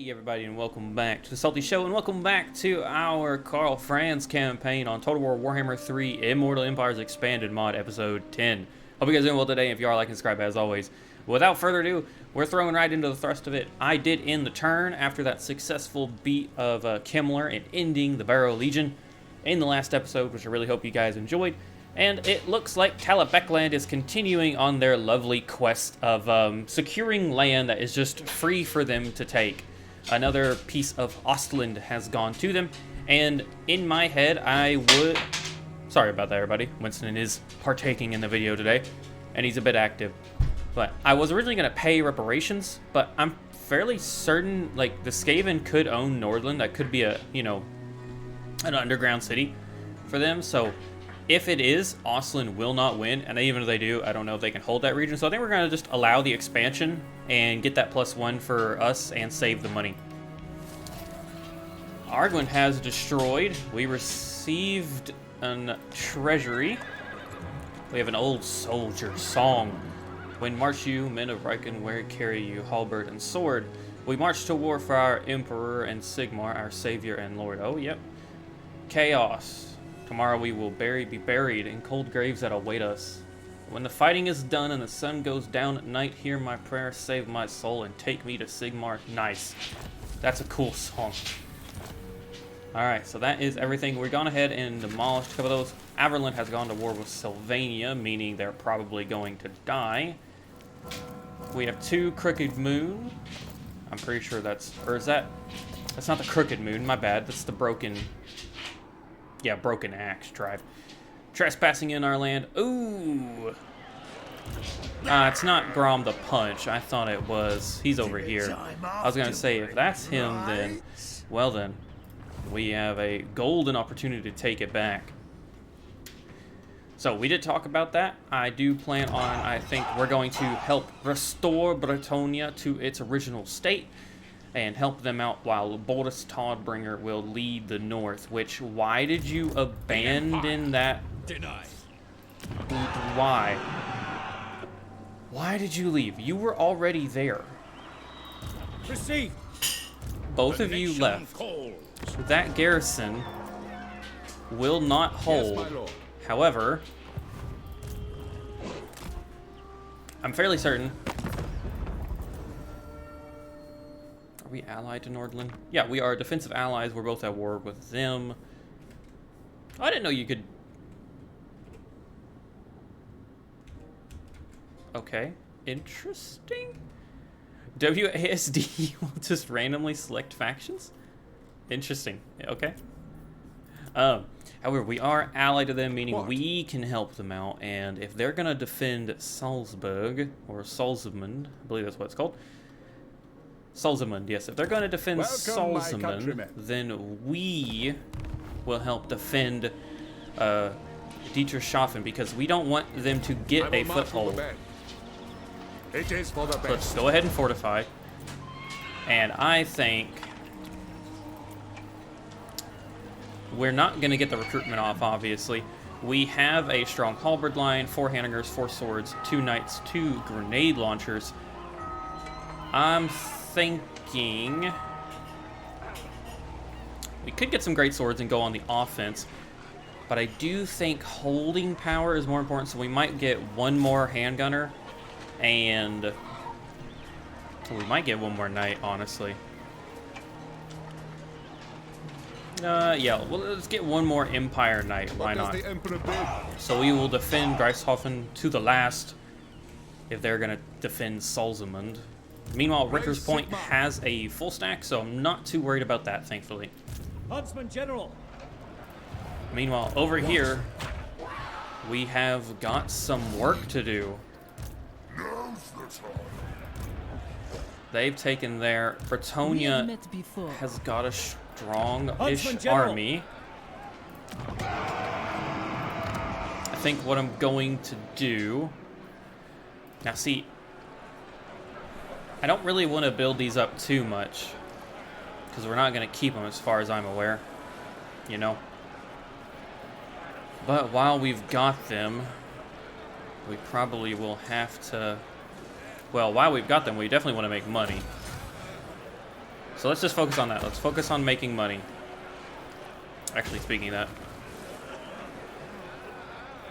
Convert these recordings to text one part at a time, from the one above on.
Hey everybody, and welcome back to the SaltyYShow, and welcome back to our Karl Franz campaign on Total War Warhammer 3 Immortal Empires Expanded mod episode 10. Hope you guys are doing well today. If you are, like and subscribe as always. Without further ado, we're throwing right into the thrust of it. I did end the turn after that successful beat of Kimmler and ending the Barrow Legion in the last episode, which I really hope you guys enjoyed. And it looks like Talabecland is continuing on their lovely quest of securing land that is just free for them to take. Another piece of Ostland has gone to them, and in my head I would... Sorry about that, everybody. Winston is partaking in the video today, and he's a bit active. But I was originally going to pay reparations, but I'm fairly certain, like, the Skaven could own Nordland. That could be a, you know, an underground city for them, so... If it is, Ostland will not win, and even if they do, I don't know if they can hold that region. So I think we're going to just allow the expansion and get that +1 for us and save the money. Arguin has destroyed. We received a treasury. We have an old soldier song. When march you, men of Riken, where carry you halberd and sword. We march to war for our emperor and Sigmar, our savior and lord. Oh, yep. Chaos. Tomorrow we will be buried in cold graves that await us. When the fighting is done and the sun goes down at night, hear my prayer, save my soul, and take me to Sigmar. Nice. That's a cool song. Alright, so that is everything. We've gone ahead and demolished a couple of those. Averland has gone to war with Sylvania, meaning they're probably going to die. We have 2 Crooked Moon. I'm pretty sure that's... Or is that... That's not the Crooked Moon, my bad. That's the Broken... Yeah, Broken Axe tribe. Trespassing in our land. Ooh! It's not Grom the Paunch. I thought it was. He's over here. I was going to say, if that's him, then... Well then. We have a golden opportunity to take it back. So, we did talk about that. I do plan on... I think we're going to help restore Bretonnia to its original state. And help them out while Boldus Todbringer will lead the north. Which, why did you abandon that? Denied. Why? Why did you leave? You were already there. Receive. Both of you left. That garrison will not hold. Yes, however, I'm fairly certain. Are we allied to Nordland? Yeah, we are defensive allies. We're both at war with them. Oh, I didn't know you could... Okay. Interesting. WASD will just randomly select factions? Interesting. Okay. However, we are allied to them, meaning we can help them out. And if they're going to defend Salzburg, or Salzmund, I believe that's what it's called. Salzmund, yes. If they're going to defend Salzmund, then we will help defend Dieterschaffen, because we don't want them to get a foothold. It is for the best. Let's go ahead and fortify. And I think we're not going to get the recruitment off, obviously. We have a strong halberd line, 4 handingers, 4 swords, 2 knights, 2 grenade launchers. I'm thinking we could get some great swords and go on the offense, but I do think holding power is more important, so we might get 1 more handgunner, and we might get 1 more knight, honestly. Yeah, well, let's get 1 more Empire Knight, why not? So we will defend Greifshofen to the last if they're going to defend Salzmund. Meanwhile, Ricker's Point has a full stack, so I'm not too worried about that, thankfully. Huntsman General. Meanwhile, over here, we have got some work to do. They've taken their... Bretonnia has got a strong-ish army. I think what I'm going to do... Now, see... I don't really want to build these up too much, because we're not going to keep them as far as I'm aware, you know. But while we've got them, we probably will have to... Well, while we've got them, we definitely want to make money. So let's just focus on that. Let's focus on making money. Actually, speaking of that.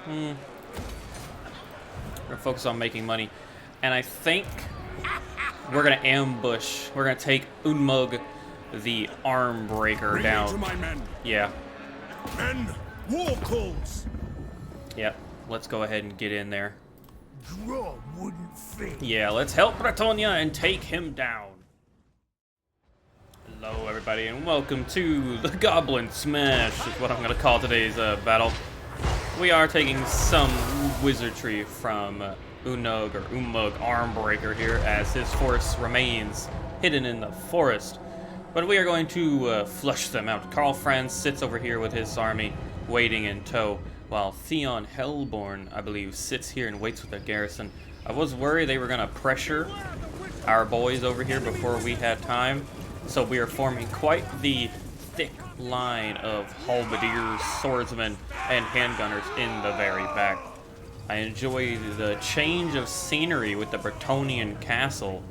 We're gonna focus on making money. And I think we're gonna ambush. We're gonna take Unmug, the arm breaker, down. To my men. Yeah. Men, war calls. Yep. Let's go ahead and get in there. Grom wouldn't fit. Yeah, let's help Bretonnia and take him down. Hello, everybody, and welcome to the Goblin Smash, is what I'm going to call today's battle. We are taking some wizardry from Unmug, or Ummug Armbreaker here, as his force remains hidden in the forest. But we are going to flush them out. Karl Franz sits over here with his army, waiting in tow, while Theon Hellborn, I believe, sits here and waits with the garrison. I was worried they were going to pressure our boys over here before we had time, so we are forming quite the thick line of halberdiers, swordsmen, and handgunners in the very back. I enjoy the change of scenery with the Bretonnian castle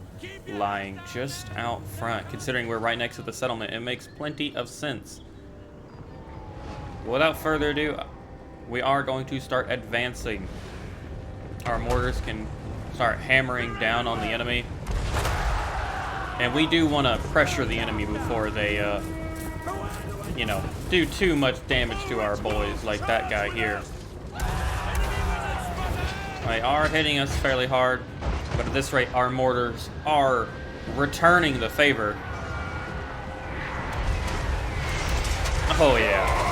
lying just out front. Considering we're right next to the settlement, it makes plenty of sense. Without further ado, we are going to start advancing. Our mortars can start hammering down on the enemy. And we do want to pressure the enemy before they, you know, do too much damage to our boys like that guy here. They are hitting us fairly hard, but at this rate, our mortars are returning the favor. Oh yeah.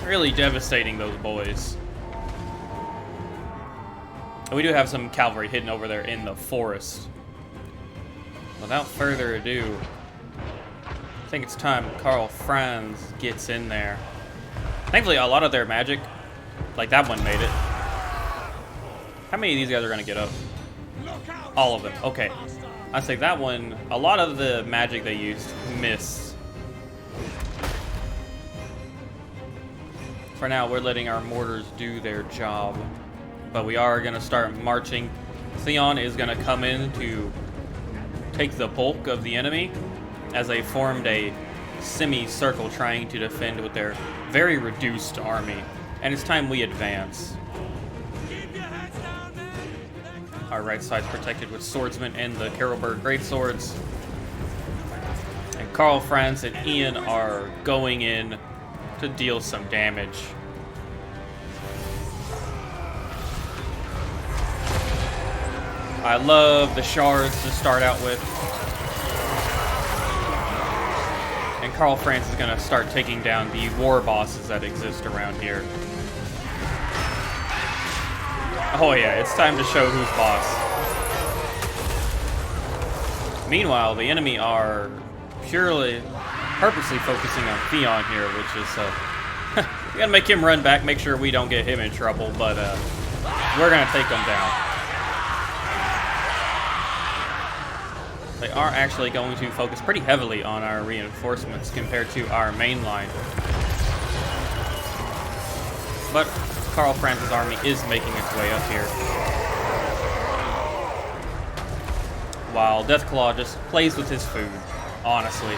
Really devastating those boys. We do have some cavalry hidden over there in the forest. Without further ado, I think it's time Karl Franz gets in there. Thankfully, a lot of their magic, like that one, made it. How many of these guys are gonna get up? All of them. Okay. I say that one, a lot of the magic they used missed. For now, we're letting our mortars do their job. But we are going to start marching. Theon is going to come in to take the bulk of the enemy, as they formed a semicircle trying to defend with their very reduced army. And it's time we advance. Our right side's protected with swordsmen and the Carolberg greatswords. And Karl Franz and Ian are going in to deal some damage. I love the shards to start out with. And Karl Franz is going to start taking down the war bosses that exist around here. Oh yeah, it's time to show who's boss. Meanwhile, the enemy are purposely focusing on Theon here, which is, we gotta make him run back, make sure we don't get him in trouble, but we're gonna take him down. They are actually going to focus pretty heavily on our reinforcements compared to our main line. But Karl Franz's army is making its way up here, while Deathclaw just plays with his food, honestly.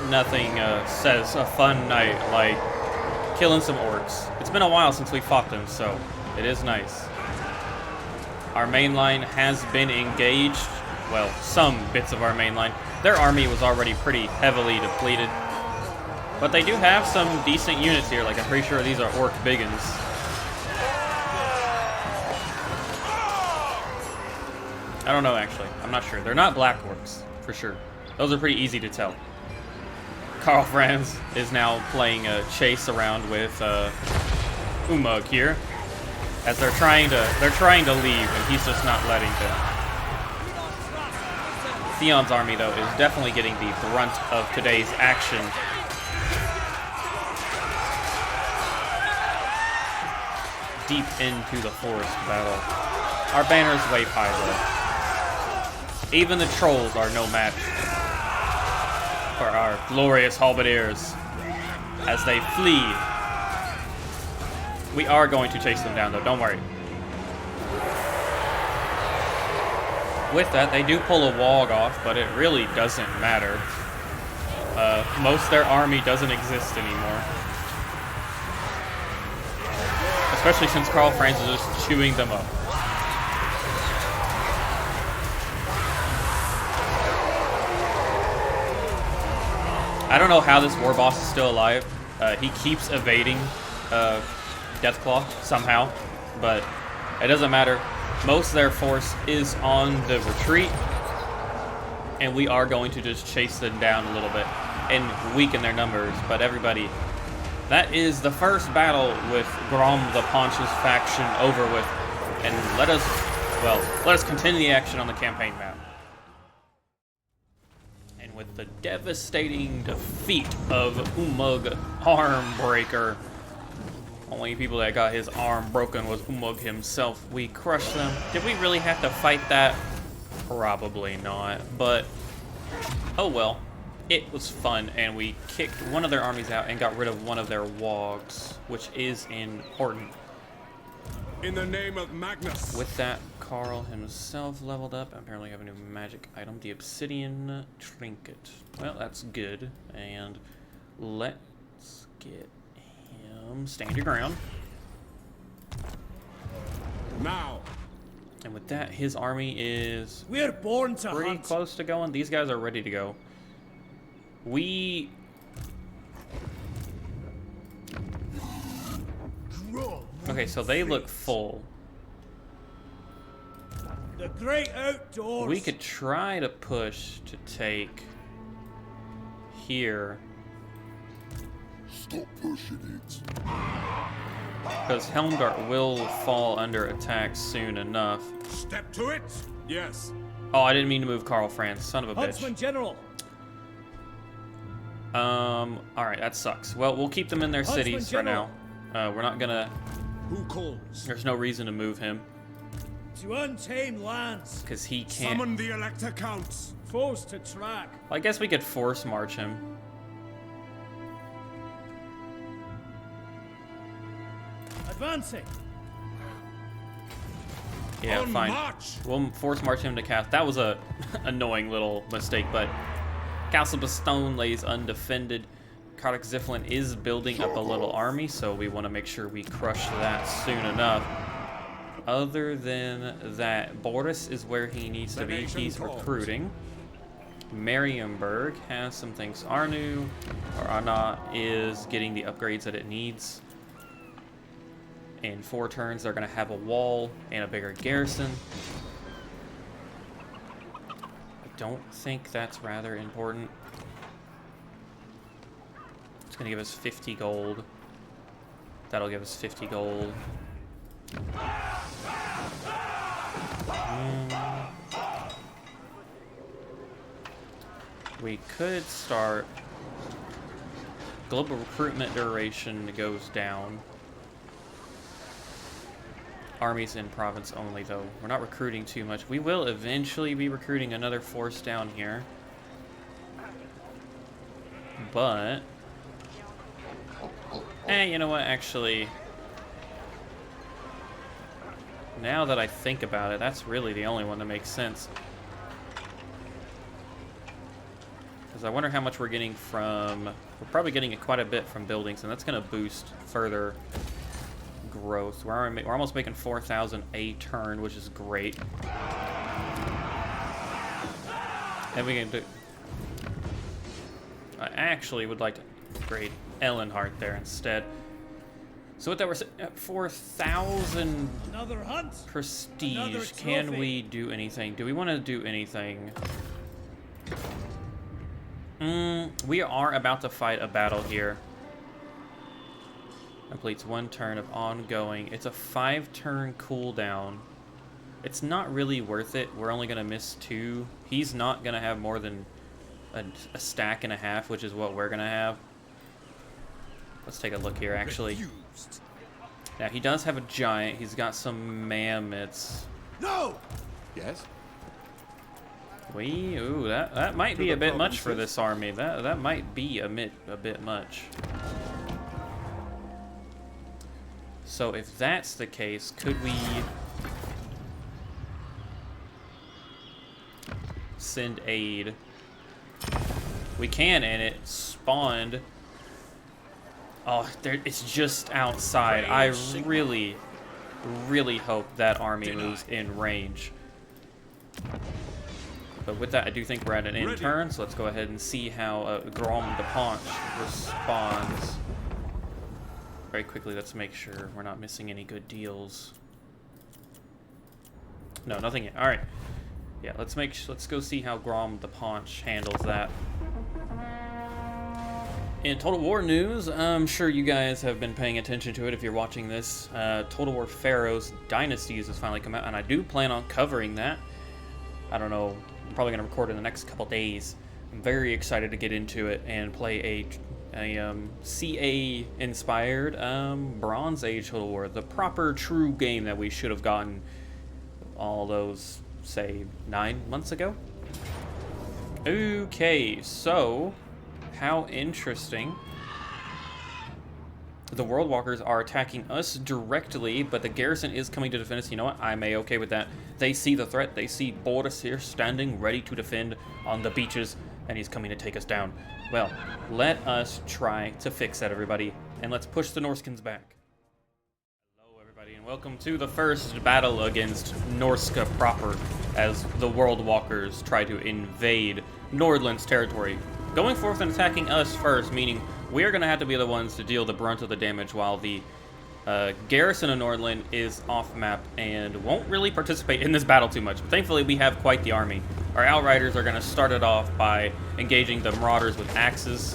Nothing says a fun night like killing some orcs. It's been a while since we fought them, so it is nice. Our main line has been engaged. Well, some bits of our main line. Their army was already pretty heavily depleted. But they do have some decent units here, like I'm pretty sure these are orc biggins. I don't know, actually. I'm not sure. They're not black orcs, for sure. Those are pretty easy to tell. Karl Franz is now playing a chase around with Ummug here, as they're trying to leave, and he's just not letting them. Theon's army, though, is definitely getting the brunt of today's action. Deep into the forest battle. Our banner's way high, though. Even the trolls are no match for our glorious halberdiers as they flee. We are going to chase them down, though, don't worry. With that, they do pull a Waaagh off, but it really doesn't matter. Most of their army doesn't exist anymore. Especially since Karl Franz is just chewing them up. I don't know how this war boss is still alive. He keeps evading Deathclaw somehow, but it doesn't matter. Most of their force is on the retreat, and we are going to just chase them down a little bit and weaken their numbers. But everybody, that is the first battle with Grom the Paunch's faction over with, and let us continue the action on the campaign map. And with the devastating defeat of Waaagh Armbreaker, only people that got his arm broken was Waaagh himself. We crushed them. Did we really have to fight that? Probably not, but oh well. It was fun, and we kicked one of their armies out and got rid of one of their Waaghs, which is important. In the name of Magnus. With that, Karl himself leveled up. Apparently have a new magic item, the Obsidian Trinket. Well, that's good, and let's get stand your ground. Now. And with that, his army is We're born to pretty hunt. close to going. These guys are ready to go. We okay, so they look full. The great outdoors. We could try to push to take here. Stop pushing it. Because Helmgart will fall under attack soon enough. Step to it. Yes. Oh, I didn't mean to move Karl Franz, son of a Huntsman bitch. General. Alright, that sucks. Well, we'll keep them in their cities for now. We're not gonna... Who calls? There's no reason to move him. To untamed lands. Because he can't... Summon the Elector Counts. Foes to track. I guess we could force march him. Advancing. Yeah, On fine. march. We'll force march him to Cast. That was a annoying little mistake, but Castle Bastone lays undefended. Kardak Ziflin is building up a little army, so we want to make sure we crush that soon enough. Other than that, Boris is where he needs to be. He's recruiting. Marienburg has some things. Arna is getting the upgrades that it needs. In 4 turns, they're going to have a wall and a bigger garrison. I don't think that's rather important. It's going to give us 50 gold. That'll give us 50 gold. We could start... Global recruitment duration goes down. Armies in province only, though. We're not recruiting too much. We will eventually be recruiting another force down here. But... you know what, actually... Now that I think about it, that's really the only one that makes sense. Because I wonder how much we're getting from... We're probably getting quite a bit from buildings, and that's going to boost further growth. We're almost making 4,000 a turn, which is great. And we can do... I actually would like to upgrade Ellenhart there instead. So with that, we're at 4,000 Another hunt. prestige. Another Can trophy. we do anything? Do we want to do anything? We are about to fight a battle here. Completes 1 turn of ongoing. It's a 5-turn cooldown. It's not really worth it. We're only going to miss 2. He's not going to have more than a stack and a half, which is what we're going to have. Let's take a look here, actually. Refused. Now, he does have a giant. He's got some mammoths. No. Yes? Ooh, that might be a bit much for this army. That might be a bit much. So if that's the case, could we send aid. We can, and it spawned. Oh, there, it's just outside. I really, really hope that army moves in range. But with that, I do think we're at an end turn, so let's go ahead and see how Grom the Paunch responds. Very quickly, let's make sure we're not missing any good deals. No, nothing yet. All right. Yeah, let's go see how Grom the Paunch handles that. In Total War news, I'm sure you guys have been paying attention to it if you're watching this. Total War Pharaohs Dynasties has finally come out, and I do plan on covering that. I don't know, I'm probably going to record in the next couple days. I'm very excited to get into it and play a CA-inspired Bronze Age Total War. The proper, true game that we should have gotten all those, say, 9 months ago. Okay, so how interesting. The World Walkers are attacking us directly, but the garrison is coming to defend us. You know what? I'm okay with that. They see the threat. They see Boris here standing ready to defend on the beaches, and he's coming to take us down. Well, let us try to fix that, everybody, and let's push the Norskins back. Hello, everybody, and welcome to the first battle against Norsca proper, as the World Walkers try to invade Nordland's territory. Going forth and attacking us first, meaning we are going to have to be the ones to deal the brunt of the damage, while the garrison of Nordland is off-map and won't really participate in this battle too much. But thankfully, we have quite the army. Our Outriders are going to start it off by engaging the Marauders with axes,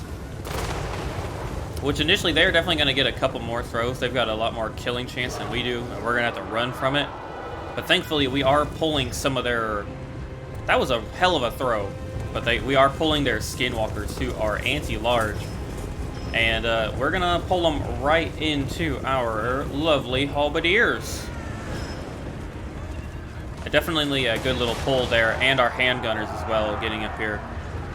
which initially they're definitely going to get a couple more throws. They've got a lot more killing chance than we do, and we're going to have to run from it. But thankfully, we are pulling some of their... That was a hell of a throw. But we are pulling their skinwalkers, who are anti-large. And we're going to pull them right into our lovely halberdiers. Definitely a good little pull there, and our handgunners as well, getting up here,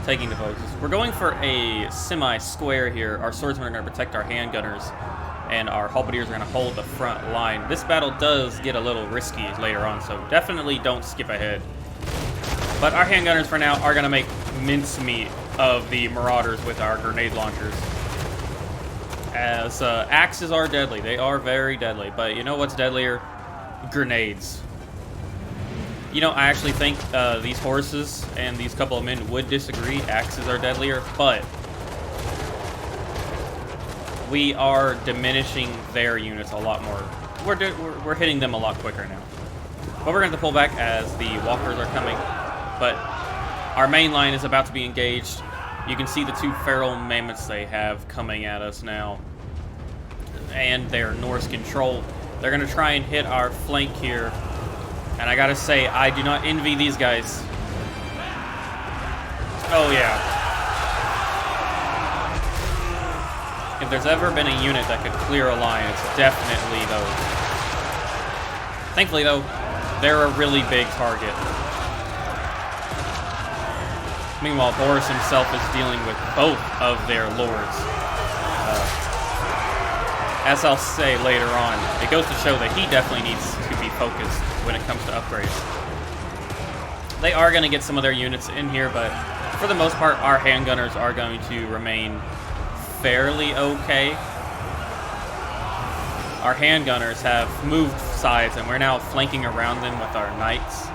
taking the focuses. We're going for a semi-square here. Our swordsmen are going to protect our handgunners, and our halberdiers are going to hold the front line. This battle does get a little risky later on, so definitely don't skip ahead. But our handgunners for now are going to make mincemeat of the Marauders with our grenade launchers. As axes are deadly. They are very deadly. But you know what's deadlier? Grenades. You know, I actually think these horses and these couple of men would disagree. Axes are deadlier, but we are diminishing their units a lot more. We're hitting them a lot quicker now. But we're going to pull back as the walkers are coming. But our main line is about to be engaged. You can see the two feral mammoths they have coming at us now, and their Norse control. They're going to try and hit our flank here, and I gotta say, I do not envy these guys. Oh yeah. If there's ever been a unit that could clear a line, it's definitely those. Thankfully though, they're a really big target. Meanwhile, Boris himself is dealing with both of their lords. As I'll say later on, it goes to show that he definitely needs to be focused when it comes to upgrades. They are going to get some of their units in here, but for the most part, our handgunners are going to remain fairly okay. Our handgunners have moved sides, and we're now flanking around them with our knights.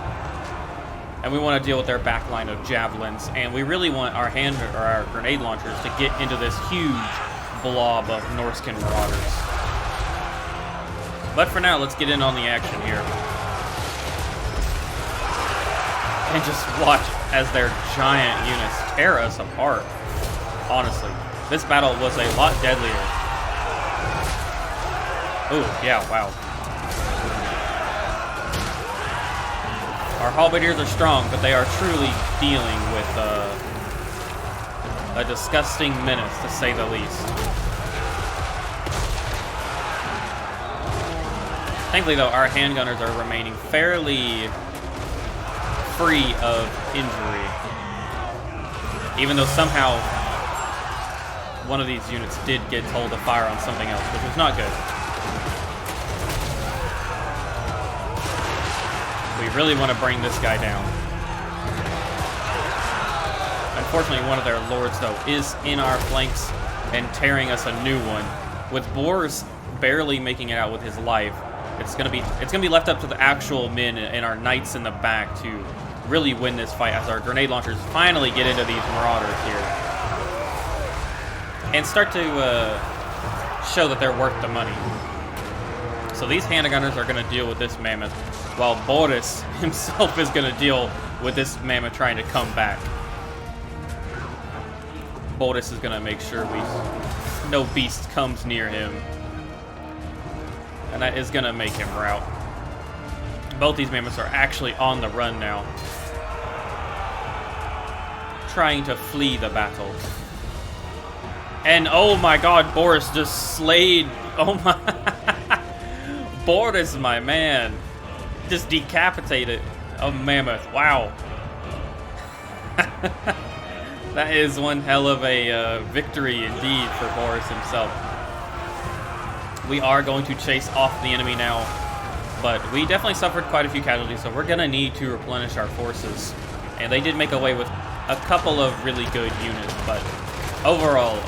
And we want to deal with their back line of javelins, and we really want our our grenade launchers to get into this huge blob of Norscan marauders. But for now, let's get in on the action here. And just watch as their giant units tear us apart. Honestly, this battle was a lot deadlier. Oh, yeah, wow. Our halberdiers are strong, but they are truly dealing with a disgusting menace, to say the least. Thankfully, though, our handgunners are remaining fairly free of injury. Even though somehow one of these units did get told to fire on something else, which was not good. We really want to bring this guy down. Unfortunately, one of their lords, though, is in our flanks and tearing us a new one. With Boris barely making it out with his life, it's gonna be left up to the actual men and our knights in the back to really win this fight as our grenade launchers finally get into these marauders here and start to show that they're worth the money. So these handgunners are going to deal with this mammoth, while Boris himself is going to deal with this mammoth trying to come back. Boris is going to make sure no beast comes near him, and that is going to make him rout. Both these mammoths are actually on the run now, trying to flee the battle. And oh my god, Boris just slayed. Oh my. Boris, my man, just decapitated a mammoth. Wow. That is one hell of a victory indeed for Boris himself. We are going to chase off the enemy now, but we definitely suffered quite a few casualties, so we're going to need to replenish our forces. And they did make away with a couple of really good units, but overall,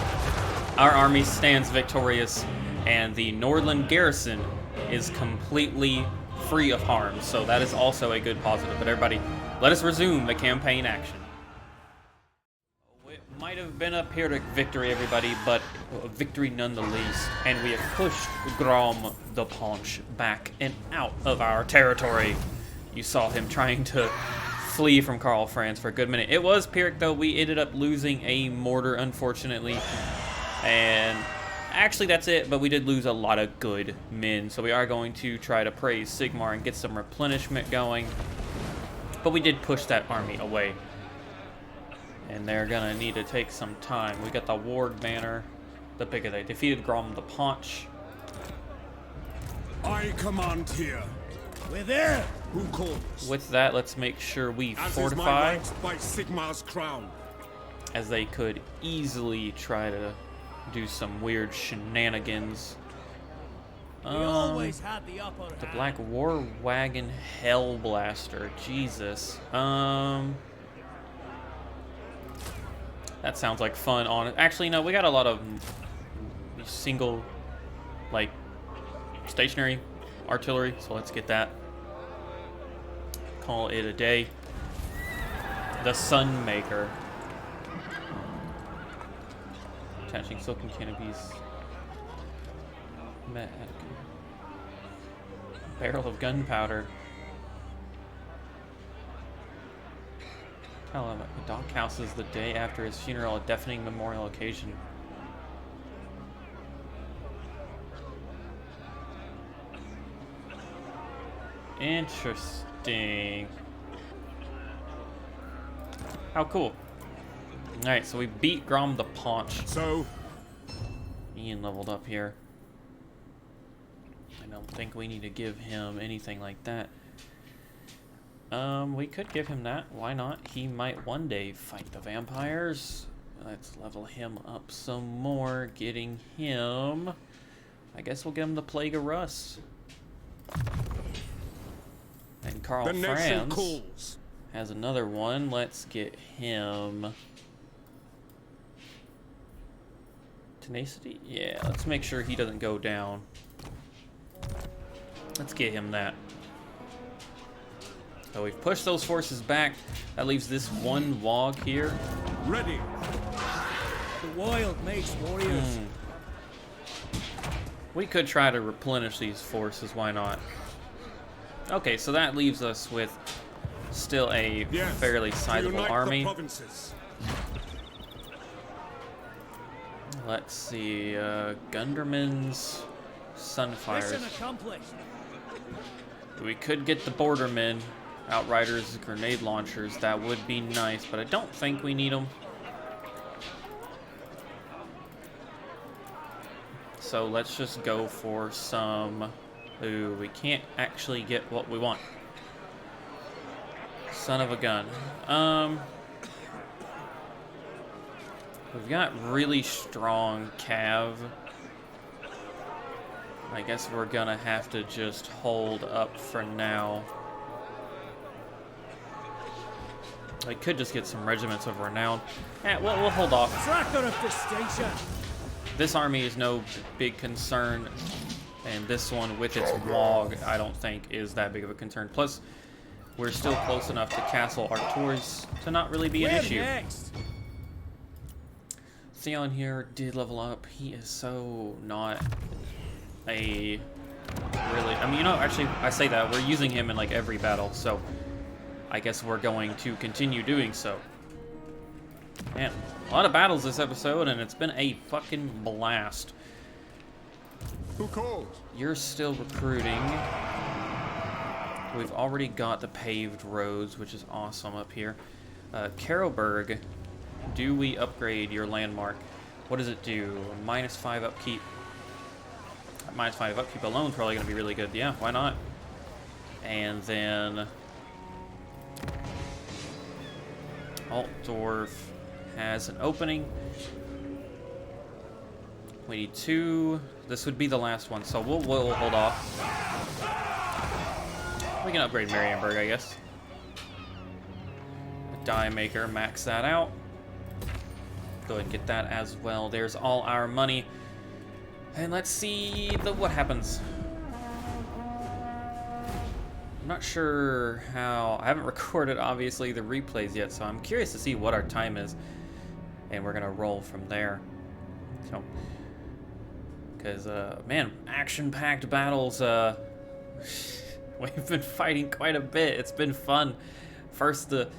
our army stands victorious, and the Nordland garrison is completely free of harm, so that is also a good positive. But everybody, let us resume the campaign action. It might have been a Pyrrhic victory, everybody, but a victory nonetheless, and we have pushed Grom the Paunch back and out of our territory. You saw him trying to flee from Karl Franz for a good minute. It was Pyrrhic, though. We ended up losing a mortar, unfortunately. And actually, that's it, but we did lose a lot of good men. So we are going to try to praise Sigmar and get some replenishment going. But we did push that army away. And they're going to need to take some time. We got the Ward banner. The bigger they defeated Grom the Paunch. I command here. We're there. Who calls? With that, let's make sure we As fortify. is my right by Sigmar's crown. As they could easily try to do some weird shenanigans. We always had the upper The hand. Black War Wagon Hellblaster. Jesus. That sounds like fun on it. Actually, no, we got a lot of single, like, stationary artillery, so let's get that. Call it a day. The Sunmaker. Attaching silken canopies. Barrel of gunpowder. Tell him the doghouse is the day after his funeral, a deafening memorial occasion. Interesting. How cool. Alright, so we beat Grom the Paunch. So, Ian leveled up here. I don't think we need to give him anything like that. We could give him that. Why not? He might one day fight the vampires. Let's level him up some more. Getting him... I guess we'll give him the Plague of Rust. And Karl the nation Franz calls. has another one. Let's get him... Tenacity? Yeah, let's make sure he doesn't go down. Let's get him that. So we've pushed those forces back. That leaves this one Waaagh here. Ready. The wild makes warriors. We could try to replenish these forces. Why not? Okay, so that leaves us with still a Yes. fairly sizable Unite army. the provinces. Let's see. Gunderman's Sunfires. Mission accomplished. We could get the Bordermen, Outriders, grenade launchers. That would be nice, but I don't think we need them. So let's just go for some... Ooh, we can't actually get what we want. Son of a gun. We've got really strong cav. I guess we're gonna have to just hold up for now. I could just get some regiments of renown. We'll hold off. Tracker of distinction. This army is no big concern, and this one with its Waaagh, I don't think is that big of a concern. Plus, we're still close enough to Castle Artois to not really be an issue. Next? Theon here did level up. He is so not a really... I mean, you know, actually, I say that. We're using him in, like, every battle, so I guess we're going to continue doing so. Man, a lot of battles this episode, and it's been a fucking blast. Who calls? You're still recruiting. We've already got the paved roads, which is awesome up here. Carroburg, do we upgrade your landmark? What does it do? -5 upkeep. -5 upkeep alone is probably going to be really good. Yeah, why not? And then Altdorf has an opening. We need 2. This would be the last one, so we'll hold off. We can upgrade Marienburg, I guess. Die maker, max that out. Go ahead and get that as well. There's all our money. And let's see what happens. I'm not sure how... I haven't recorded, obviously, the replays yet, so I'm curious to see what our time is. And we're going to roll from there. So, because, man, action-packed battles, we've been fighting quite a bit. It's been fun. First the...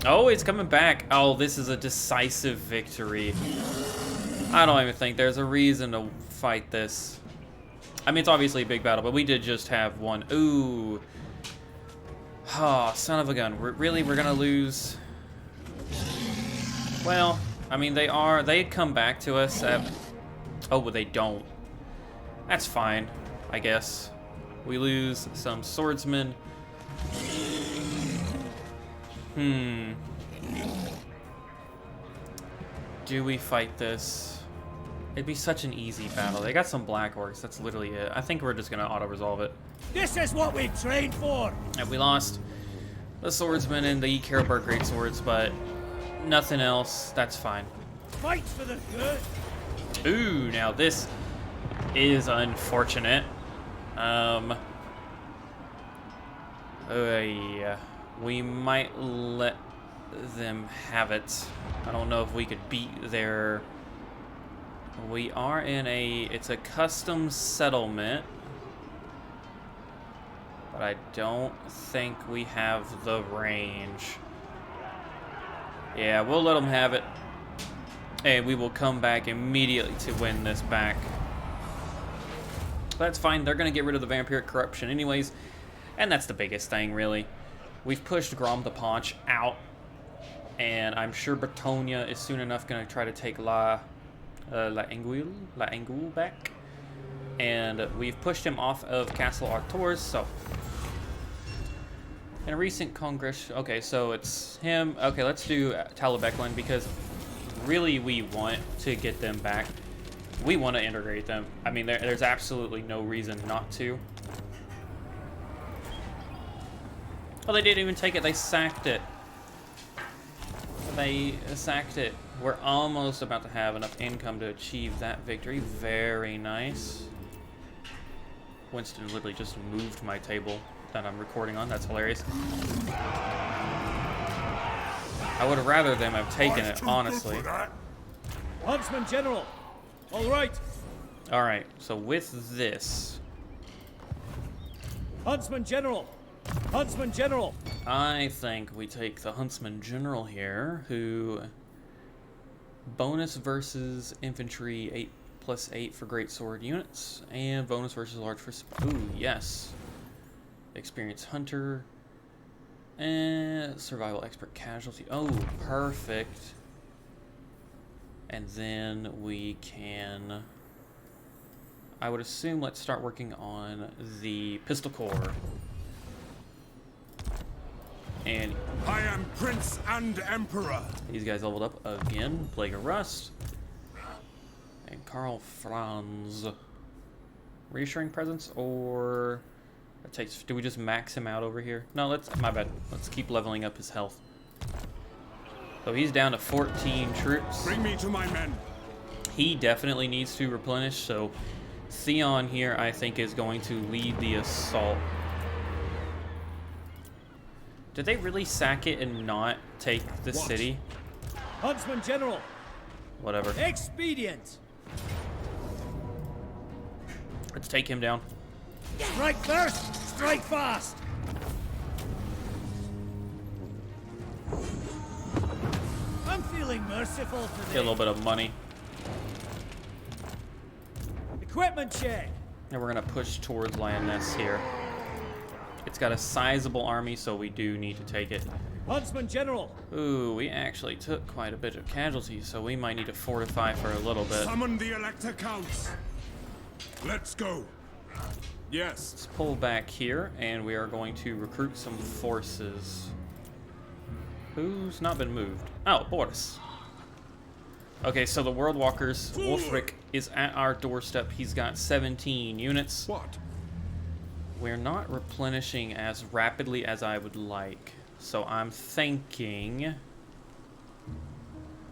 Oh, it's coming back. Oh, this is a decisive victory. I don't even think there's a reason to fight this. I mean, it's obviously a big battle, but we did just have one. Ooh. Oh, son of a gun. We're gonna lose. Well, I mean, they come back to us at... Oh, but they don't. That's fine, I guess. We lose some swordsmen. Do we fight this? It'd be such an easy battle. They got some black orcs. That's literally it. I think we're just gonna auto-resolve it. This is what we trained for. And we lost the swordsman and the Carroburg greatswords, but nothing else. That's fine. Fight for the good. Ooh, now this is unfortunate. Yeah. We might let them have it. I don't know if we could beat their... We are in it's a custom settlement. But I don't think we have the range. Yeah, we'll let them have it. And we will come back immediately to win this back. That's fine. They're going to get rid of the vampiric corruption anyways. And that's the biggest thing, really. We've pushed Grom the Paunch out. And I'm sure Bretonnia is soon enough going to try to take La Anguille back. And we've pushed him off of Castle Artois, so... In a recent congress... Okay, so it's him. Okay, let's do Talabeclan, because really we want to get them back. We want to integrate them. I mean, there's absolutely no reason not to. Oh, they didn't even take it. They sacked it. They sacked it. We're almost about to have enough income to achieve that victory. Very nice. Winston literally just moved my table that I'm recording on. That's hilarious. I would have rather them have taken it, honestly. Huntsman General. All right. All right. So with this, Huntsman General. Huntsman General. I think we take the Huntsman General here, who bonus versus infantry 8+8 for greatsword units, and bonus versus large for... Ooh, yes. Experienced hunter. And survival expert casualty. Oh, perfect. And then we can... I would assume let's start working on the pistol corps. And I am Prince and Emperor. These guys leveled up again. Plague of Rust. And Karl Franz. Reassuring Presence or Do we just max him out over here? No, my bad. Let's keep leveling up his health. So he's down to 14 troops. Bring me to my men. He definitely needs to replenish, so Theon here, I think, is going to lead the assault. Did they really sack it and not take the city? Huntsman General. Whatever. Expedient. Let's take him down. Strike first, strike fast. I'm feeling merciful today. Get a little bit of money. Equipment check. And we're going to push towards Lioness here. It's got a sizable army, so we do need to take it. Huntsman General. Ooh, we actually took quite a bit of casualties, so we might need to fortify for a little bit. Summon the Elector Counts. Let's go. Yes. Let's pull back here, and we are going to recruit some forces. Who's not been moved? Oh, Boris. Okay, so the World Walkers, Wolfric, is at our doorstep. He's got 17 units. What? We're not replenishing as rapidly as I would like. So I'm thinking...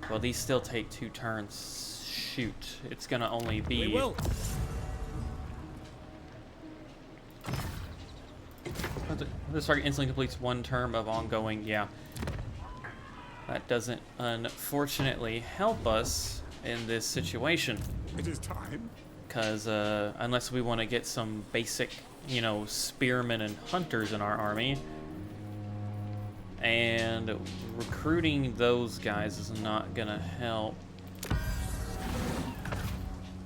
Well, these still take 2 turns. Shoot. It's gonna only be... We will. This target instantly completes 1 term of ongoing... Yeah. That doesn't, unfortunately, help us in this situation. It is time. Because unless we want to get some basic, you know, spearmen and hunters in our army. And recruiting those guys is not going to help.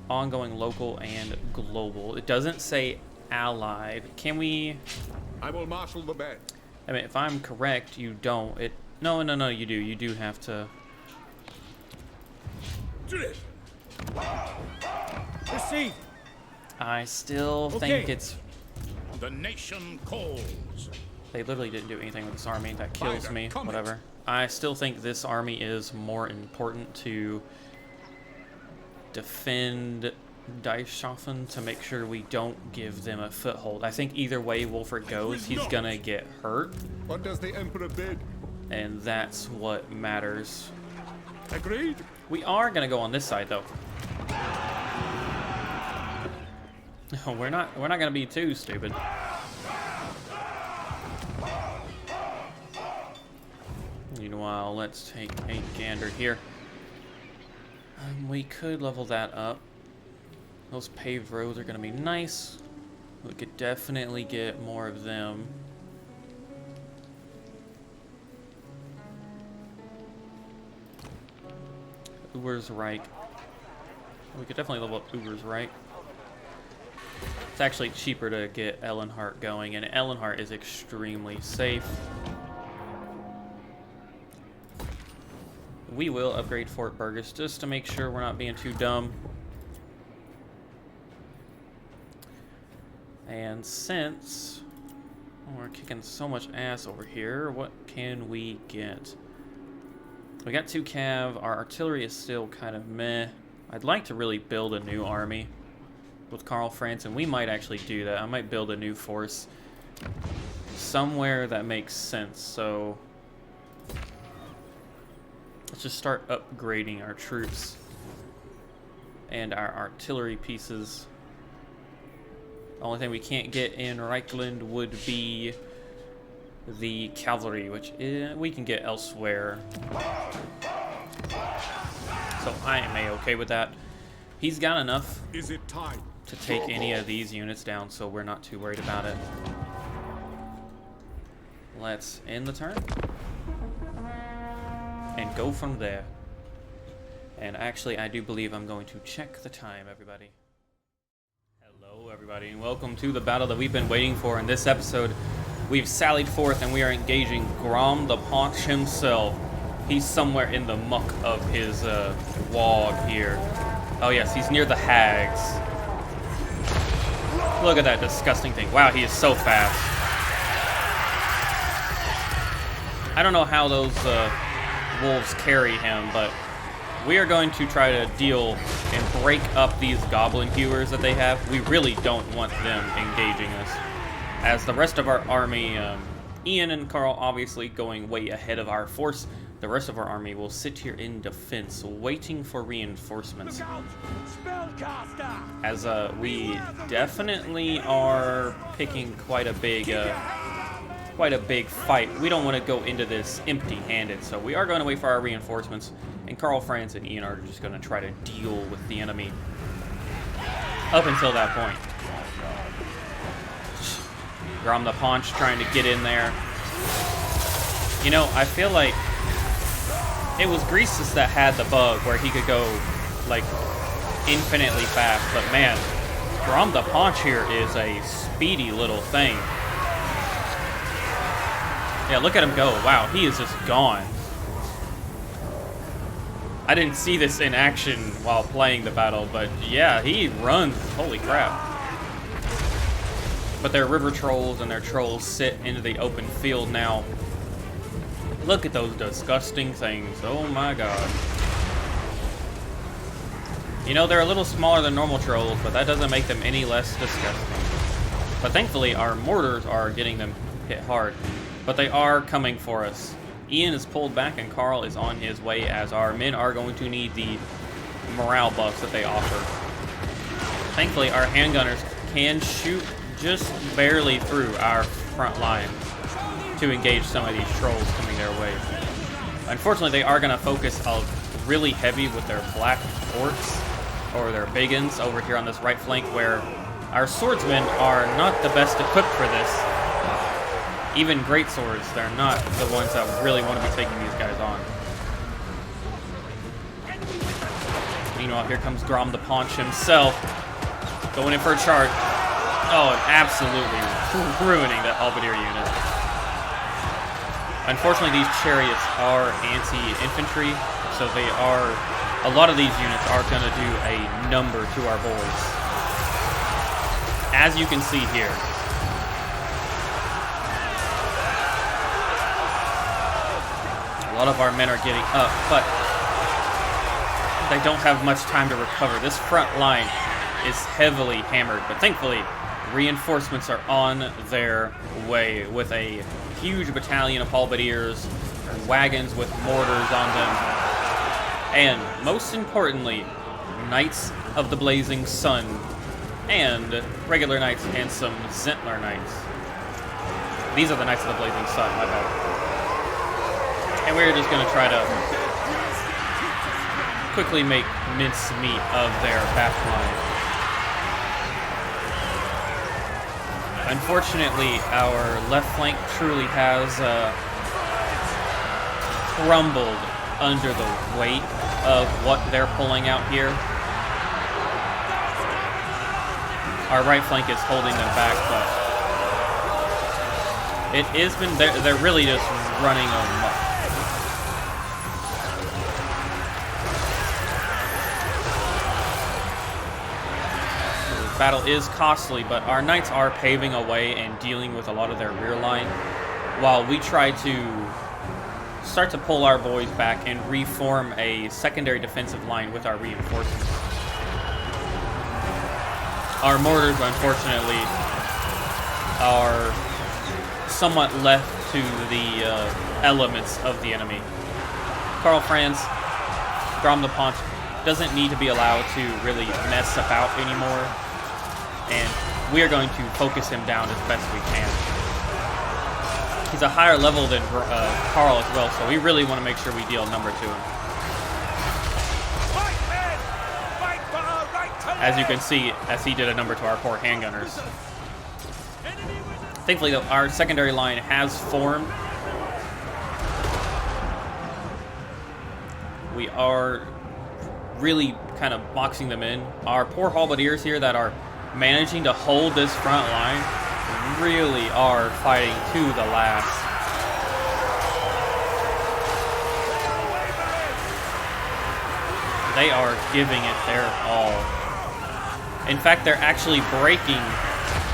Ongoing, local, and global. It doesn't say allied. Can we... I will marshal the men. I mean, if I'm correct, you don't. No, you do. You do have to... Proceed. I still think it's... The nation calls. They literally didn't do anything with this army. That kills me. Comment. Whatever. I still think this army is more important to defend Dyshofen to make sure we don't give them a foothold. I think either way Wolfric goes, he's gonna get hurt. What does the Emperor bid? And that's what matters. Agreed. We are gonna go on this side though. We're not gonna be too stupid. Meanwhile, let's take a gander here. We could level that up. Those paved roads are gonna be nice. We could definitely get more of them. Uber's Reich. We could definitely level up Uber's Reich. It's actually cheaper to get Ellenhart going, and Ellenhart is extremely safe. We will upgrade Fort Burgess just to make sure we're not being too dumb. And since we're kicking so much ass over here, what can we get? We got 2 cav. Our artillery is still kind of meh. I'd like to really build a new army with Karl Franz, and we might actually do that. I might build a new force somewhere that makes sense. So let's just start upgrading our troops and our artillery pieces. The only thing we can't get in Reichland would be the cavalry, which we can get elsewhere. So I am A-okay with that. He's got enough Is it time to take any of these units down, so we're not too worried about it. Let's end the turn and go from there. And actually, I do believe I'm going to check the time, everybody. Hello, everybody, and welcome to the battle that we've been waiting for. In this episode, we've sallied forth and we are engaging Grom the Paunch himself. He's somewhere in the muck of his Waaagh here. Oh yes, he's near the hags. Look at that disgusting thing. Wow, he is so fast. I don't know how those wolves carry him, but we are going to try to deal and break up these goblin hewers that they have. We really don't want them engaging us. As the rest of our army, Ian and Karl obviously going way ahead of our force, the rest of our army will sit here in defense, waiting for reinforcements. As we definitely are picking quite a big fight. We don't want to go into this empty-handed, so we are going to wait for our reinforcements, and Karl Franz and Ian are just going to try to deal with the enemy up until that point. Grom the Paunch trying to get in there. You know, I feel like it was Greasus that had the bug where he could go, like, infinitely fast. But man, Grom the Paunch here is a speedy little thing. Yeah, look at him go. Wow, he is just gone. I didn't see this in action while playing the battle, but yeah, he runs. Holy crap. But their river trolls and their trolls sit into the open field now. Look at those disgusting things. Oh my god. You know, they're a little smaller than normal trolls, but that doesn't make them any less disgusting. But thankfully, our mortars are getting them hit hard. But they are coming for us. Ian is pulled back and Karl is on his way, as our men are going to need the morale buffs that they offer. Thankfully, our handgunners can shoot just barely through our front line to engage some of these trolls coming their way. Unfortunately, they are going to focus really heavy with their black orcs, or their biggins, over here on this right flank, where our swordsmen are not the best equipped for this. Even great swords, they're not the ones that really want to be taking these guys on. Meanwhile, here comes Grom the Paunch himself, going in for a charge. Oh, and absolutely ruining that halberdier unit. Unfortunately, these chariots are anti-infantry, so they are, a lot of these units are going to do a number to our boys. As you can see here. A lot of our men are getting up, but they don't have much time to recover. This front line is heavily hammered, but thankfully, reinforcements are on their way with a huge battalion of halberdiers, wagons with mortars on them, and most importantly, Knights of the Blazing Sun, and regular knights and some Zentler knights. These are the Knights of the Blazing Sun, my bad. And we're just going to try to quickly make mincemeat of their back line. Unfortunately, our left flank truly has crumbled under the weight of what they're pulling out here. Our right flank is holding them back, but it has been, they're really just running amok. Battle is costly, but our knights are paving a way and dealing with a lot of their rear line, while we try to start to pull our boys back and reform a secondary defensive line with our reinforcements. Our mortars, unfortunately, are somewhat left to the elements of the enemy. Karl Franz, Grom the Paunch, doesn't need to be allowed to really mess about anymore. And we are going to focus him down as best we can. He's a higher level than Karl as well, so we really want to make sure we deal a number to him. As you can see, as he did a number to our poor handgunners. Thankfully, though, our secondary line has formed. We are really kind of boxing them in. Our poor halberdiers here that are managing to hold this front line really are fighting to the last. They are giving it their all. In fact, they're actually breaking,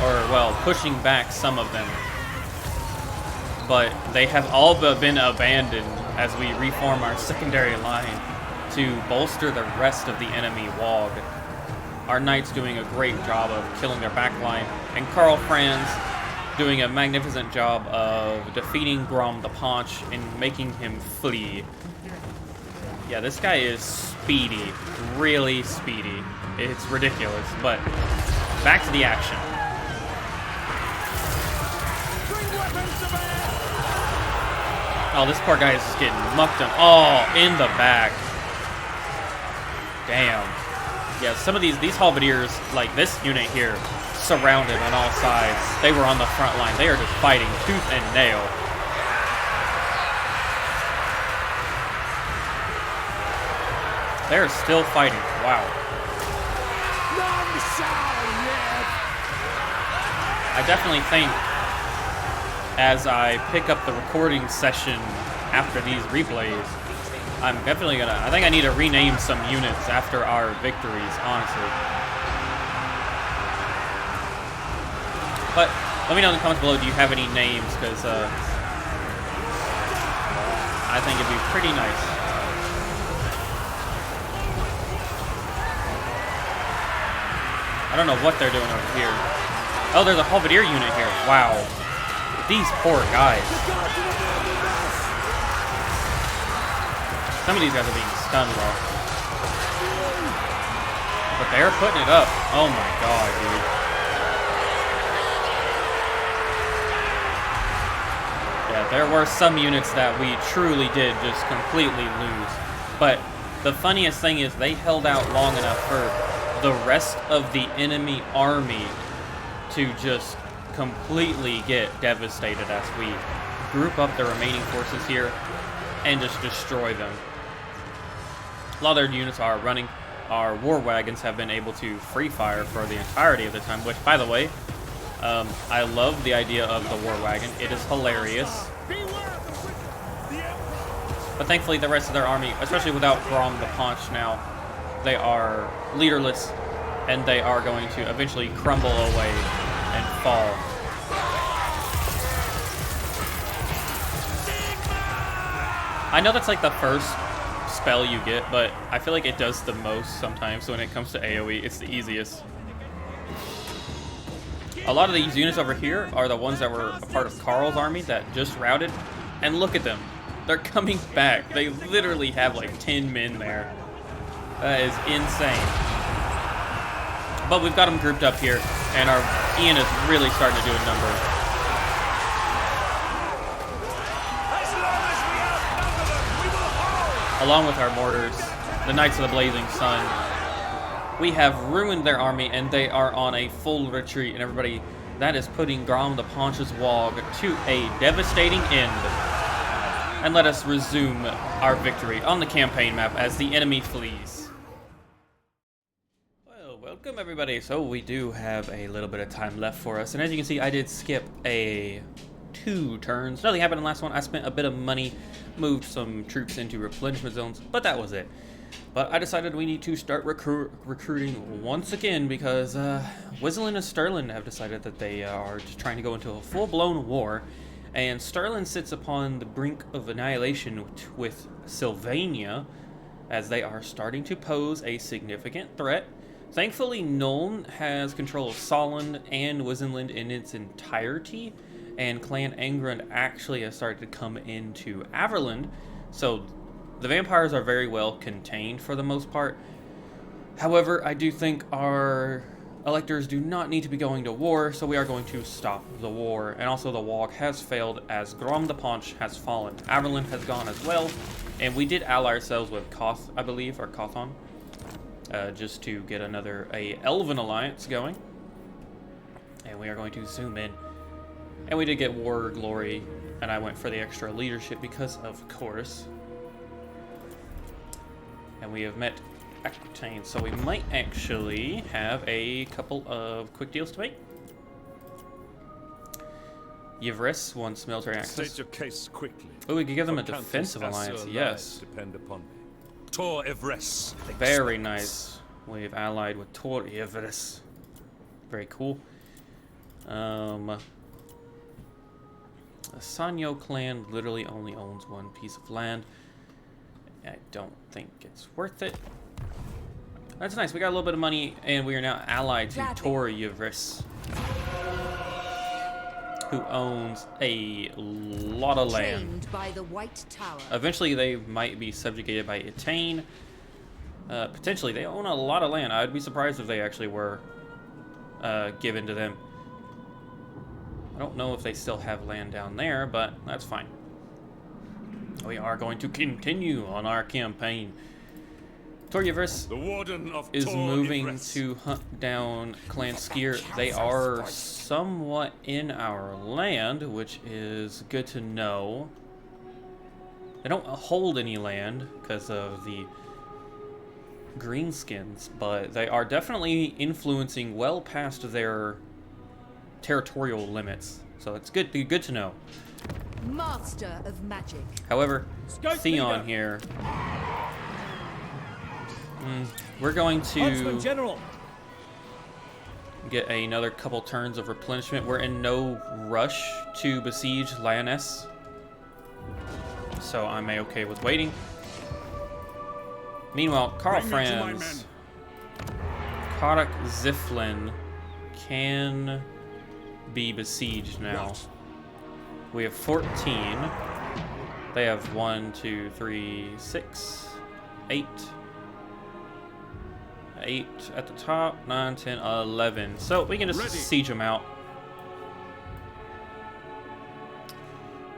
or well, pushing back some of them. But they have all been abandoned as we reform our secondary line to bolster the rest of the enemy Waaagh. Our knights doing a great job of killing their back line, and Karl Franz doing a magnificent job of defeating Grom the Paunch and making him flee. Yeah, this guy is speedy, really speedy. It's ridiculous, but back to the action. Oh, this poor guy is just getting mucked up. Oh, in the back. Damn. Yeah, some of these halberdiers, like this unit here, surrounded on all sides. They were on the front line. They are just fighting tooth and nail. They're still fighting. Wow. I definitely think as I pick up the recording session after these replays, I'm definitely gonna, I think I need to rename some units after our victories, honestly. But let me know in the comments below, do you have any names? Because I think it'd be pretty nice. I don't know what they're doing over here. Oh, there's a halberdier unit here. Wow. These poor guys. Some of these guys are being stunned though. But they're putting it up. Oh my god, dude. Yeah, there were some units that we truly did just completely lose. But the funniest thing is they held out long enough for the rest of the enemy army to just completely get devastated as we group up the remaining forces here and just destroy them. A lot of their units are running. Our war wagons have been able to free fire for the entirety of the time, which, by the way, I love the idea of the war wagon. It is hilarious. But thankfully the rest of their army, especially without Grom the Paunch now, they are leaderless and they are going to eventually crumble away and fall. I know that's like the first spell you get, but I feel like it does the most sometimes. So when it comes to AoE, it's the easiest. A lot of these units over here are the ones that were a part of Karl's army that just routed. And look at them. They're coming back. They literally have like 10 men there. That is insane. But we've got them grouped up here, and our Ian is really starting to do a number. Along with our mortars, the Knights of the Blazing Sun, we have ruined their army, and they are on a full retreat. And everybody, that is putting Grom the Paunch's Waaagh to a devastating end. And let us resume our victory on the campaign map as the enemy flees. Well, welcome everybody. So we do have a little bit of time left for us. And as you can see, I did skip 2 turns. Nothing happened in the last one. I spent a bit of money, moved some troops into replenishment zones, but that was it. But I decided we need to start recruiting once again because Wisland and Stirland have decided that they are just trying to go into a full-blown war. And Stirland sits upon the brink of annihilation with Sylvania, as they are starting to pose a significant threat. Thankfully, Nuln has control of Solland and Wisland in its entirety, and Clan Angrand actually has started to come into Averland, so the vampires are very well contained for the most part. However, I do think our electors do not need to be going to war, so we are going to stop the war. And also the Waaagh has failed as Grom the Paunch has fallen. Averland has gone as well, and we did ally ourselves with Koth, I believe, or Kothon, just to get another Elven alliance going. And we are going to zoom in. And we did get War Glory, and I went for the extra leadership because, of course. And we have met Aquitaine, so we might actually have a couple of quick deals to make. Yvris wants military access. State your case quickly. Oh, we could give them a defensive alliance, yes. Depend upon me. Tor Yvris. Very nice. We've allied with Tor Yvris. Very cool. The Sanyo clan literally only owns 1 piece of land. I don't think it's worth it. That's nice. We got a little bit of money, and we are now allied to Tor Yvris. who owns a lot of land. Trained by the White Tower. Eventually, they might be subjugated by Etain. Potentially, they own a lot of land. I'd be surprised if they actually were given to them. I don't know if they still have land down there, but that's fine. We are going to continue on our campaign. Toryaverse The Warden of is Tor moving Ivres. to hunt down Clan Skier. They are somewhat in our land, which is good to know. They don't hold any land because of the Greenskins, but they are definitely influencing well past their territorial limits. So it's good to know. Master of magic. However, Scout Theon leader. here, we're going Huntsman to General. get another couple turns of replenishment. We're in no rush to besiege Lioness, so I'm a-okay with waiting. Meanwhile, Karl Bring it to my Franz, Kodak Ziflin can be besieged now. What? We have 14. They have 1, 2, 3, 6, 8. 8 at the top, 9, 10, 11. So we can just Ready. siege them out.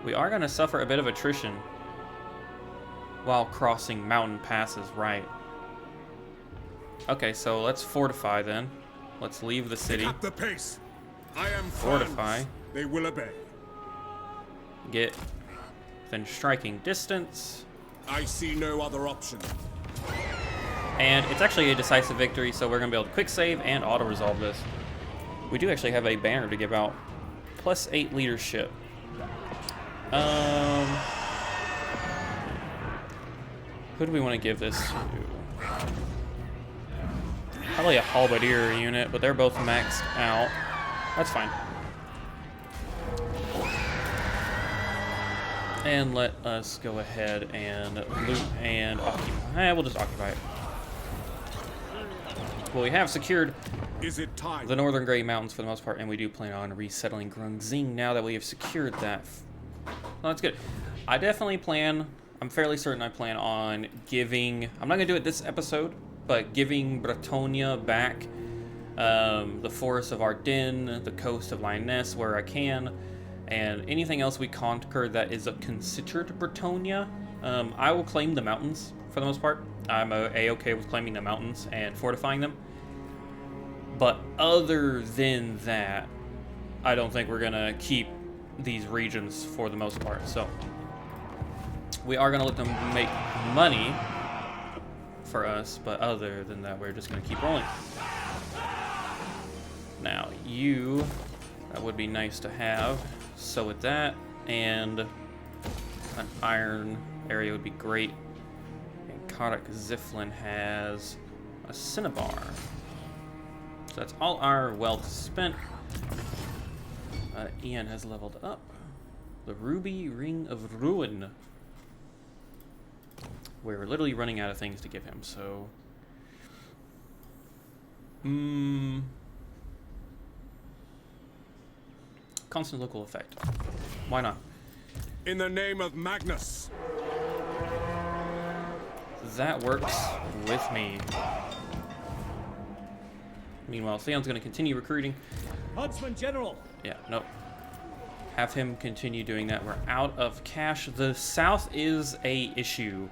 We are going to suffer a bit of attrition while crossing mountain passes, right? Okay, so let's fortify then. Let's leave the city. Pick up the pace. I am Fortify. Franz. They will obey. Get within striking distance. I see no other option. And it's actually a decisive victory, so we're going to be able to quick save and auto-resolve this. We do actually have a banner to give out. +8 leadership. Who do we want to give this to? Probably a halberdier unit, but they're both maxed out. That's fine. And let us go ahead and loot and occupy. We'll just occupy it. Well, we have secured Is it time? the Northern Grey Mountains for the most part, and we do plan on resettling Grungzing now that we have secured that. Well, that's good. I definitely plan, I'm fairly certain I plan on giving, I'm not going to do it this episode, but giving Bretonnia back, the forests of Ardennes, the coast of Lioness where I can, and anything else we conquer that is considered Bretonnia. I will claim the mountains for the most part. I'm a-okay with claiming the mountains and fortifying them. But other than that, I don't think we're going to keep these regions for the most part. So we are going to let them make money for us, but other than that, we're just going to keep rolling. Now, you, that would be nice to have. So with that, and an iron area would be great. And Kodak Ziflin has a cinnabar. So that's all our wealth spent. Ian has leveled up. The Ruby Ring of Ruin. We're literally running out of things to give him, so... Constant local effect. Why not? In the name of Magnus. That works with me. Meanwhile, Theon's going to continue recruiting. Huntsman General. Yeah, nope. Have him continue doing that. We're out of cash. The south is a issue.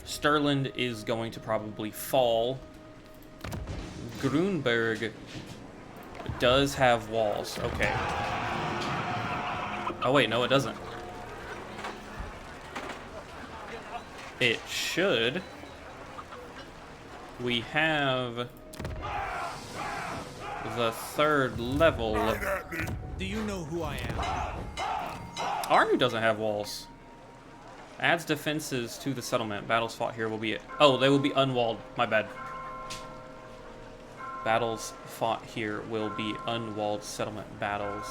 Stirland is going to probably fall. Grunberg does have walls. Okay. Oh wait, no it doesn't. It should. We have the 3rd level. Do you know who I am? Arnu doesn't have walls. Adds defenses to the settlement. Battles fought here will be... Oh, they will be unwalled. My bad. Battles fought here will be unwalled settlement battles.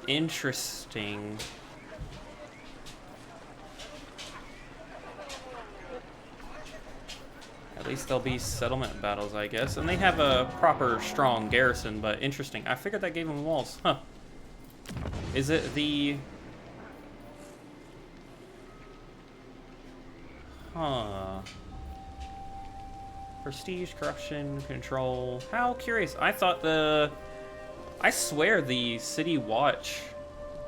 Interesting. At least there'll be settlement battles, I guess. And they have a proper, strong garrison, but interesting. I figured that gave them walls. Huh. Is it the... Huh. Prestige, corruption, control. How curious. I thought the... I swear the city watch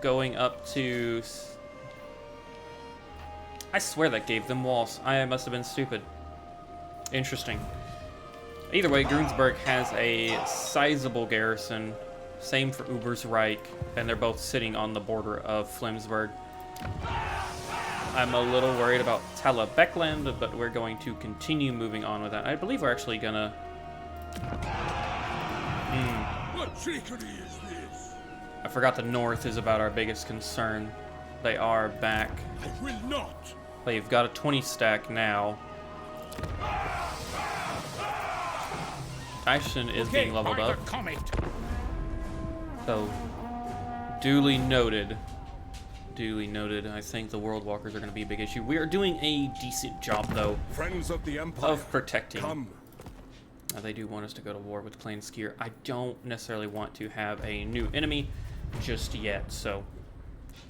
going up to... I swear that gave them walls. I must have been stupid. Interesting. Either way, Greensburg has a sizable garrison. Same for Ubersreich, and they're both sitting on the border of Flemsburg. I'm a little worried about Talabecland, but we're going to continue moving on with that. I believe we're actually gonna... What trickery is this? I forgot the north is about our biggest concern. They are back. I will not. They've got a 20 stack now. Tyson is being leveled up. So, duly noted. Duly noted. I think the World Walkers are going to be a big issue. We are doing a decent job, though, Friends of the Empire, of protecting. come. They do want us to go to war with Clan Skier. I don't necessarily want to have a new enemy just yet, so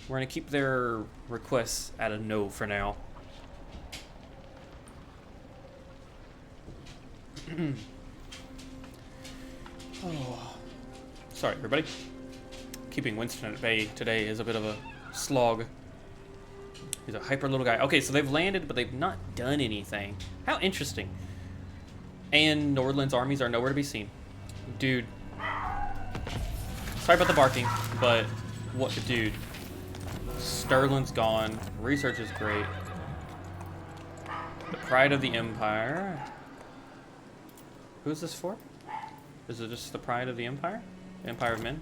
we're going to keep their requests at a no for now. Oh. Sorry, everybody. Keeping Winston at bay today is a bit of a slog. He's a hyper little guy. Okay, so they've landed, but they've not done anything. How interesting. And Nordland's armies are nowhere to be seen. Dude. Sorry about the barking, but what, dude. Sterling's gone. Research is great. The pride of the Empire. Who is this for? Is it just the pride of the Empire? Empire of Men?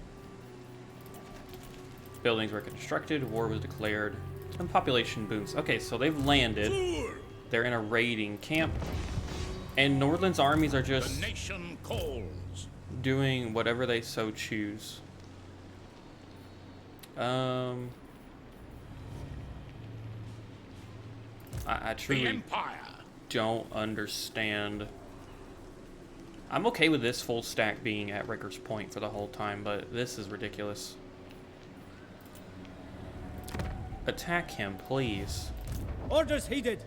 Buildings were constructed, war was declared, and population boosts. Okay, so they've landed. They're in a raiding camp. And Nordland's armies are just The nation calls. doing whatever they so choose. I The truly Empire. don't understand. I'm okay with this full stack being at Ricker's Point for the whole time, but this is ridiculous. Attack him, please. Orders heeded.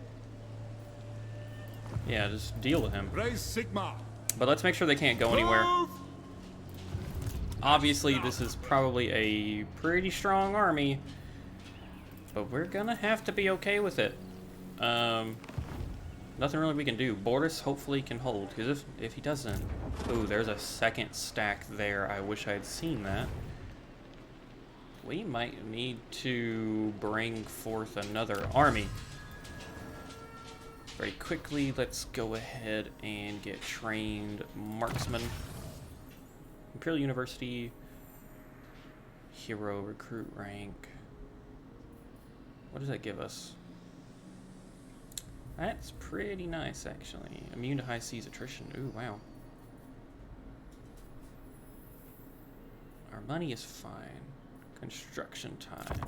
Yeah, just deal with him. Raise Sigma. But let's make sure they can't go anywhere. Move. Obviously, this is probably a pretty strong army, but we're gonna have to be okay with it. Nothing really we can do. Boris hopefully can hold, because if he doesn't... Ooh, there's a second stack there. I wish I had seen that. We might need to bring forth another army. Very quickly, let's go ahead and get trained marksmen. Imperial University, hero recruit rank. What does that give us? That's pretty nice, actually. Immune to high seas attrition. Ooh, wow. Our money is fine. Construction time.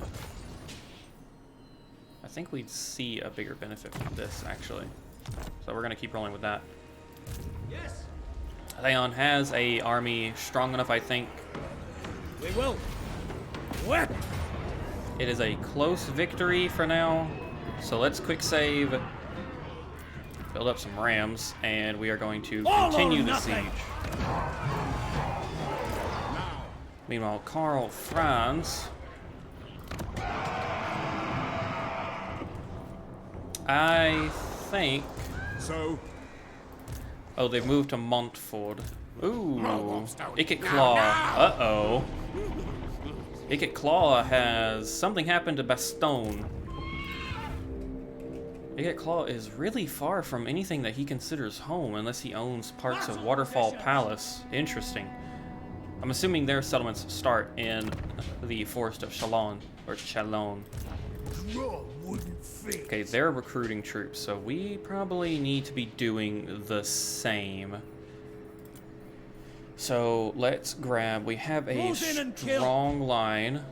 I think we'd see a bigger benefit from this, actually. So we're going to keep rolling with that. Yes, Leon has a army strong enough, I think. we will. What? It is a close victory for now. So let's quick save, build up some rams, and we are going to continue the siege. Meanwhile, Karl Franz. I think... So, Oh, they've moved to Montfort. Ooh. Icket Claw. Uh-oh. Icket Claw has... Something happened to Bastogne. Icket Claw is really far from anything that he considers home, unless he owns parts of Waterfall Palace. Interesting. I'm assuming their settlements start in the Forest of Chalon, or Chalon. Okay, they're recruiting troops, so we probably need to be doing the same. So let's grab, we have a strong line.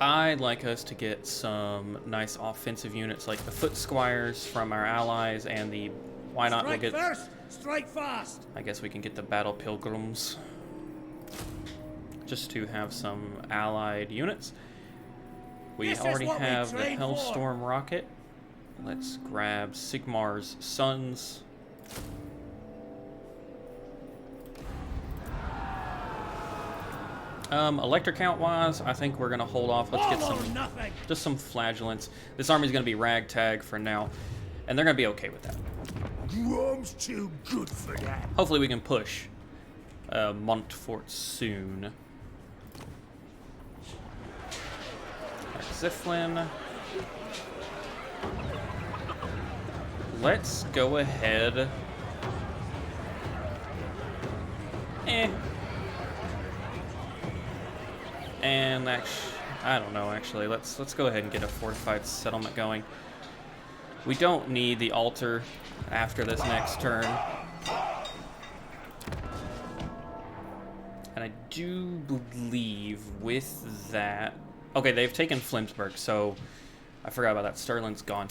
I'd like us to get some nice offensive units like the foot squires from our allies and the... Why not? We'll get... First, strike fast. I guess we can get the battle pilgrims. Just to have some allied units. We This is already what we have the trained for. Hellstorm rocket. Let's grab Sigmar's sons. Electric count wise, I think we're gonna hold off. Let's get All or some, nothing. just some flagellants. This army's gonna be ragtag for now, and they're gonna be okay with that. Grom's too good for that. Hopefully we can push Montfort soon. Ziflin. Let's go ahead. And actually, I don't know. Actually, let's go ahead and get a fortified settlement going. We don't need the altar after this next turn. And I do believe with that... Okay, they've taken Flimsburg, so I forgot about that. Stirling's gone.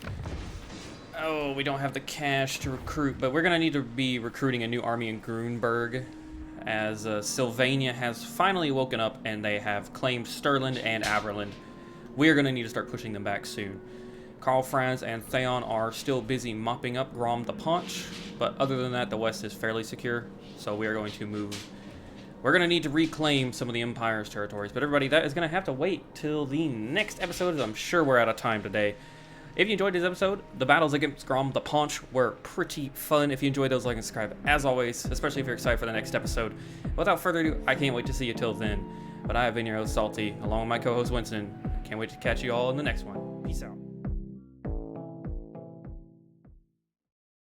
Oh, we don't have the cash to recruit, but we're going to need to be recruiting a new army in Grunberg, as Sylvania has finally woken up and they have claimed Stirland and Aberlin. We're going to need to start pushing them back soon. Karl Franz and Theon are still busy mopping up Grom the Paunch, but other than that, the west is fairly secure, so we are going to move. We're going to need to reclaim some of the Empire's territories, but everybody, that is going to have to wait till the next episode, as I'm sure we're out of time today. If you enjoyed this episode, the battles against Grom the Paunch were pretty fun. If you enjoyed those, like and subscribe, as always, especially if you're excited for the next episode. Without further ado, I can't wait to see you till then. But I have been your host, Salty, along with my co-host, Winston. Can't wait to catch you all in the next one. Peace out.